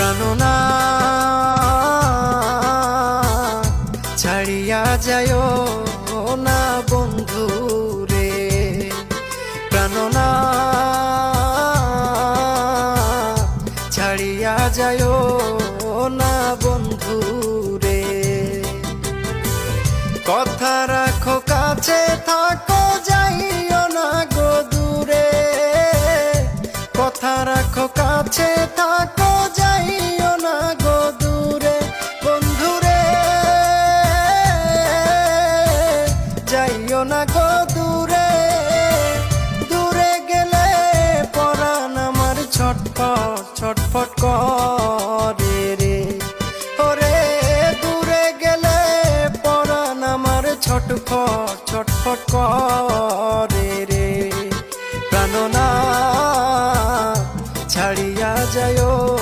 প্রাণনা ছাড়িয়া যায় না বন্ধু রে, প্রাণনা ছাড়িয়া যায় না বন্ধু রে। কথা রাখো কাছে থাকো যাইও না গো দূরে, কথা রাখো কাছে থাকো যাইও না গো দূরে, বন্ধুরে যাইও না গো দূরে। দূরে গেলে পরাণ আমার ছটফট ছটফট করে রে, ওরে দূরে গেলে পরাণ আমার ছটফট ছটফট করে।